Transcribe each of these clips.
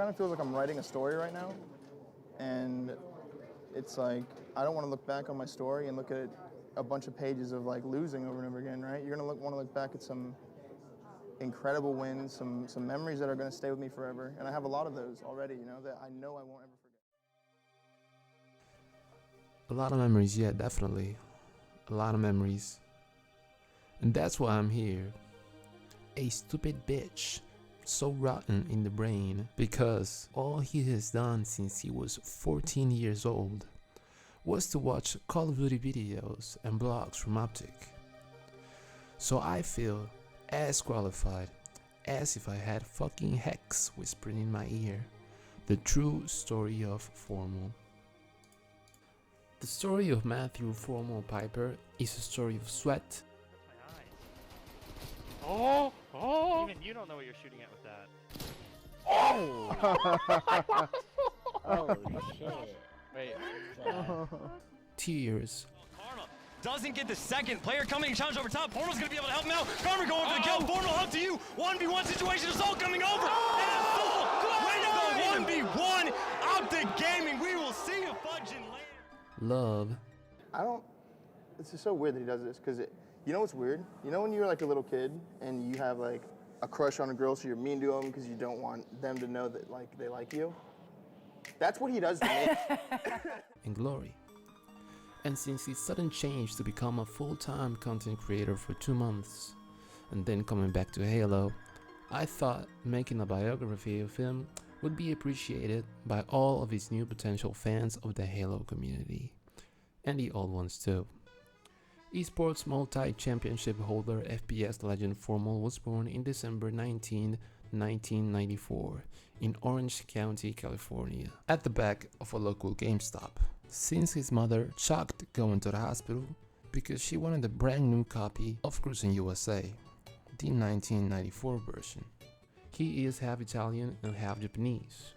kind of feels like I'm writing a story right now, and it's like I don't want to look back on my story and look at a bunch of pages of like losing over and over again, right? You're gonna want to look back at some incredible wins, some memories that are gonna stay with me forever, and I have a lot of those already, you know, that I know I won't ever forget. A lot of memories, yeah, definitely. A lot of memories. And that's why I'm here. A stupid bitch, so rotten in the brain, because all he has done since he was 14 years old was to watch Call of Duty videos and blogs from Optic. So I feel as qualified as if I had fucking Hex whispering in my ear the true story of FormaL. The story of Matthew FormaL Pipper is a story of sweat. Oh! Oh! Even you don't know what you're shooting at with that. Oh! Holy shit. Wait. Tears. Karma doesn't get the second player coming, challenge over top. FormaL's gonna be able to help him out. Karma going for the kill. FormaL up to you. 1v1 situation. Assault coming over. And Assault wins the 1v1. Optic Gaming. We will see a fudging land. Love. It's just so weird that he does this, because you know what's weird? You know when you're like a little kid and you have like a crush on a girl, so you're mean to them because you don't want them to know that like they like you? That's what he does to me. And glory. And since his sudden change to become a full-time content creator for 2 months and then coming back to Halo, I thought making a biography of him would be appreciated by all of his new potential fans of the Halo community, and the old ones too. Esports multi-championship holder FPS legend FormaL was born in December 19, 1994 in Orange County, California, at the back of a local GameStop, since his mother chucked going to the hospital because she wanted a brand new copy of Cruising USA, the 1994 version. He is half Italian and half Japanese.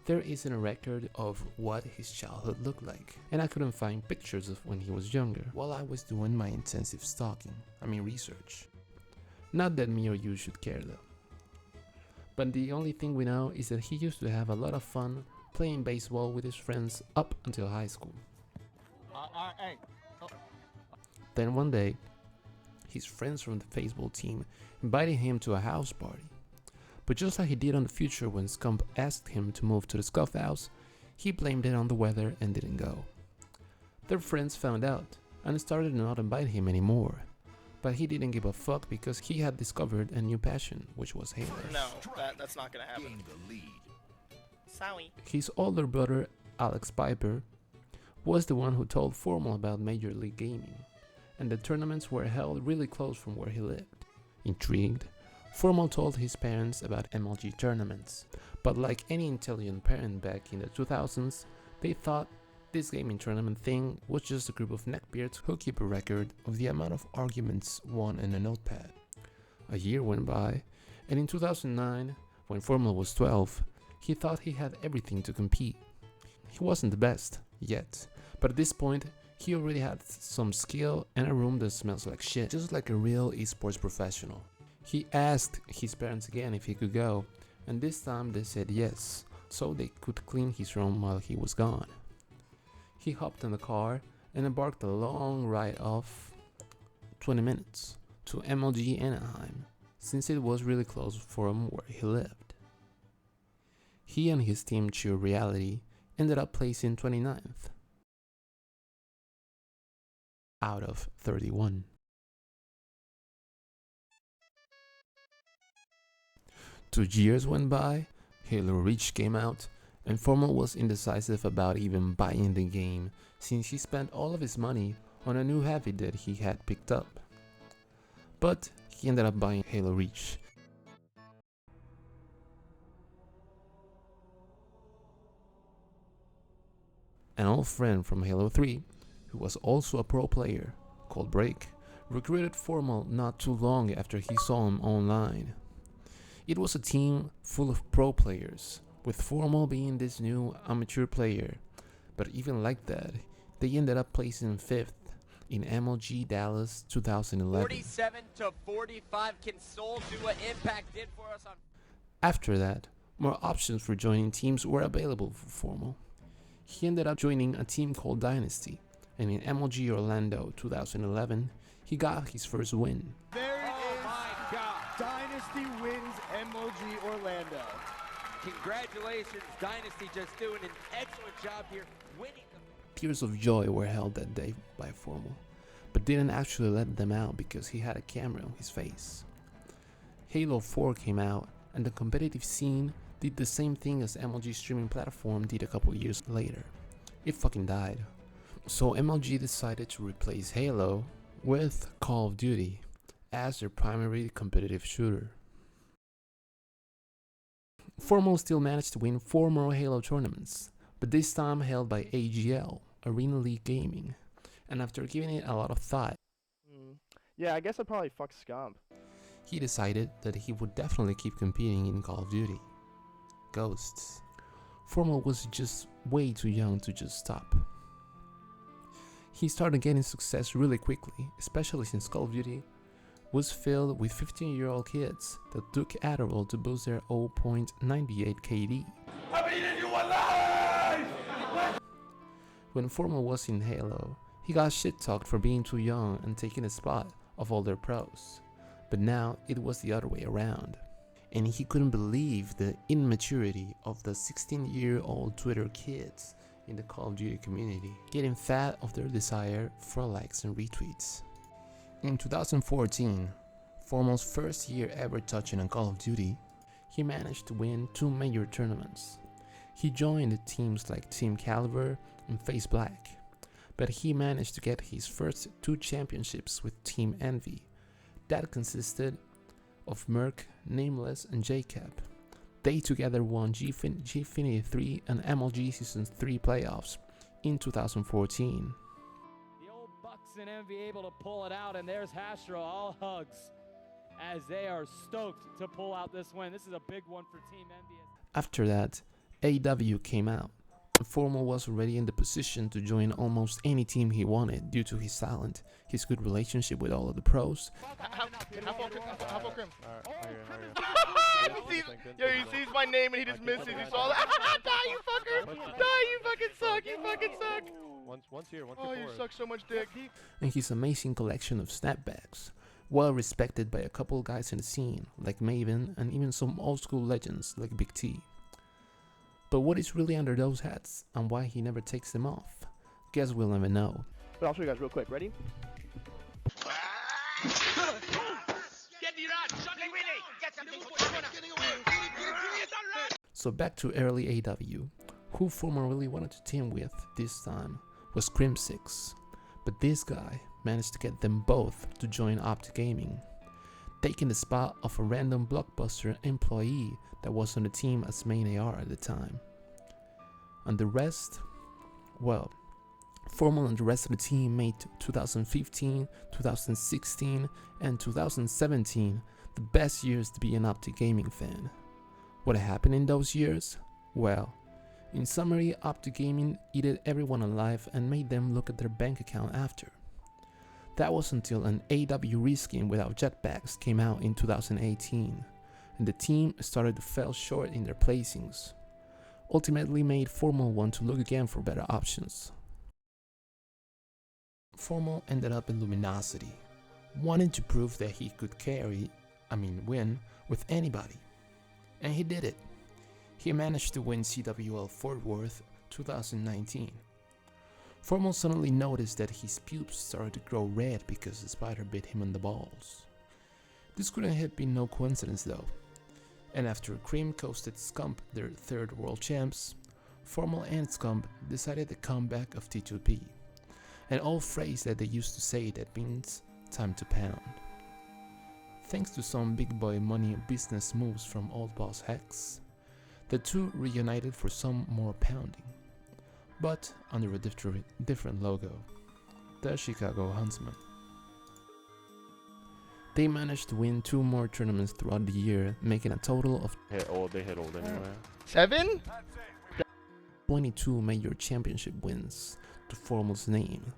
There isn't a record of what his childhood looked like, and I couldn't find pictures of when he was younger while I was doing my intensive research. Not that me or you should care though. But the only thing we know is that he used to have a lot of fun playing baseball with his friends up until high school. Then one day, his friends from the baseball team invited him to a house party. But just like he did on the future when Scump asked him to move to the Scuff house, he blamed it on the weather and didn't go. Their friends found out and started to not invite him anymore. But he didn't give a fuck because he had discovered a new passion, which was Halo. No, that's not gonna happen. Sorry. His older brother, Alex Pipper, was the one who told FormaL about Major League Gaming, and the tournaments were held really close from where he lived. Intrigued, FormaL told his parents about MLG tournaments, but like any intelligent parent back in the 2000s, they thought this gaming tournament thing was just a group of neckbeards who keep a record of the amount of arguments won in a notepad. A year went by, and in 2009, when FormaL was 12, he thought he had everything to compete. He wasn't the best, yet, but at this point, he already had some skill and a room that smells like shit, just like a real esports professional. He asked his parents again if he could go, and this time they said yes, so they could clean his room while he was gone. He hopped in the car and embarked a long ride of 20 minutes to MLG Anaheim, since it was really close from where he lived. He and his team Cheer Reality ended up placing 29th out of 31. Two years went by, Halo Reach came out, and FormaL was indecisive about even buying the game since he spent all of his money on a new habit that he had picked up. But he ended up buying Halo Reach. An old friend from Halo 3, who was also a pro player, called Break, recruited FormaL not too long after he saw him online. It was a team full of pro players, with FormaL being this new amateur player, but even like that, they ended up placing 5th in MLG Dallas 2011. 47 to 45, can Soul do what Impact did for us on... After that, More options for joining teams were available for FormaL. He ended up joining a team called Dynasty, and in MLG Orlando 2011, he got his first win. There it is. My God. Dynasty wins MLG Orlando. Congratulations, Dynasty, just doing an excellent job here, winning the... Tears of joy were held that day by FormaL, but didn't actually let them out because he had a camera on his face. Halo 4 came out, and the competitive scene did the same thing as MLG streaming platform did a couple years later. It fucking died. So MLG decided to replace Halo with Call of Duty as their primary competitive shooter. FormaL still managed to win 4 more Halo tournaments, but this time held by AGL, Arena League Gaming, and after giving it a lot of thought, Yeah, I guess I'd probably fuck Scump. he decided that he would definitely keep competing in Call of Duty. Ghosts. FormaL was just way too young to just stop. He started getting success really quickly, especially since Call of Duty was filled with 15-year-old kids that took Adderall to boost their 0.98 KD. When FormaL was in Halo, he got shit-talked for being too young and taking the spot of older pros. But now it was the other way around. And he couldn't believe the immaturity of the 16-year-old Twitter kids in the Call of Duty community, getting fat of their desire for likes and retweets. In 2014, FormaL's first year ever touching on Call of Duty, he managed to win 2 major tournaments. He joined teams like Team Caliber and Face Black, but he managed to get his first 2 championships with Team Envy. That consisted of Merc, Nameless, and JCap. They together won Gfinity 3 and MLG Season 3 playoffs in 2014. The old Bucks and Envy able to pull it out, and there's Hastro, all hugs, as they are stoked to pull out this win. This is a big one for Team Envy. After that, AW came out. FormaL was already in the position to join almost any team he wanted due to his talent, his good relationship with all of the pros, He sees my name and he just misses. You saw that? Die, you fucker! Die, you fucking suck! You fucking suck! Once here, once Oh, you suck so much dick. and his amazing collection of snapbacks, well respected by a couple guys in the scene like Maven and even some old school legends like Big T. But what is really under those hats and why he never takes them off? Guess we'll never know. But I'll show you guys real quick. Ready? So back to early AW. Who FormaL really wanted to team with this time was Crim6, but this guy managed to get them both to join Optic Gaming, taking the spot of a random Blockbuster employee that was on the team as main AR at the time. And the rest? Well, FormaL and the rest of the team made 2015, 2016, and 2017 the best years to be an Optic Gaming fan. What happened in those years? Well, in summary, Optic Gaming eated everyone alive and made them look at their bank account after. That was until an AW reskin without jetpacks came out in 2018, and the team started to fall short in their placings, ultimately made FormaL want to look again for better options. FormaL ended up in Luminosity, wanting to prove that he could win with anybody. And he did it. He managed to win CWL Fort Worth 2019. FormaL suddenly noticed that his pubes started to grow red because the spider bit him on the balls. This couldn't have been no coincidence though. And after Cream coasted Scump, their 3rd world champs, FormaL and Scump decided the comeback of T2P, an old phrase that they used to say that means time to pound. Thanks to some big boy money business moves from old boss Hex, the two reunited for some more pounding, but under a different logo, the Chicago Huntsman. They managed to win 2 more tournaments throughout the year, making a total of They hit old anyway. 7? 22 major championship wins to FormaL's name.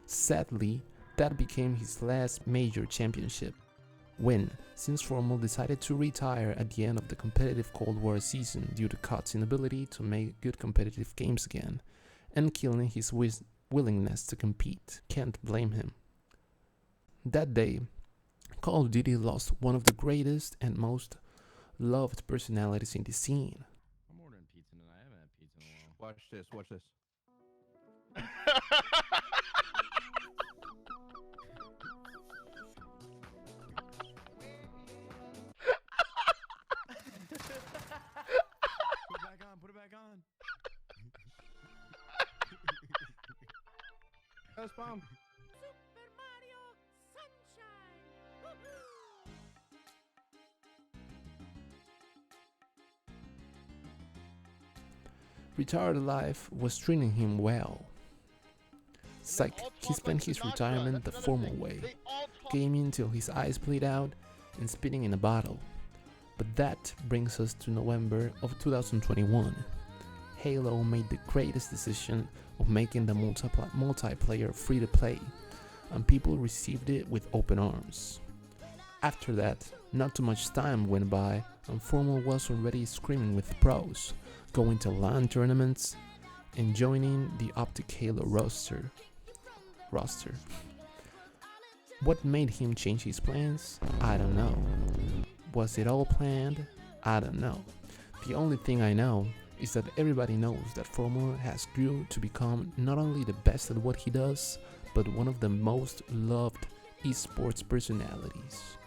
Sadly, that became his last major championship. win, since FormaL decided to retire at the end of the competitive Cold War season due to Cut's inability to make good competitive games again, and killing his willingness to compete. Can't blame him. That day, Call of Duty lost one of the greatest and most loved personalities in the scene. I'm ordering pizza tonight. I haven't had pizza in a while. Watch this, watch this. Put it back on. Ghost bomb. Retired life was treating him well. Psych, he spent his retirement the formal way, gaming till his eyes bleed out and spitting in a bottle. But that brings us to November of 2021. Halo made the greatest decision of making the multiplayer free to play, and people received it with open arms. After that, not too much time went by, and FormaL was already screaming with pros, going to LAN tournaments, and joining the Optic Halo roster. What made him change his plans? I don't know. Was it all planned? I don't know. The only thing I know is that everybody knows that FormaL has grew to become not only the best at what he does, but one of the most loved esports personalities.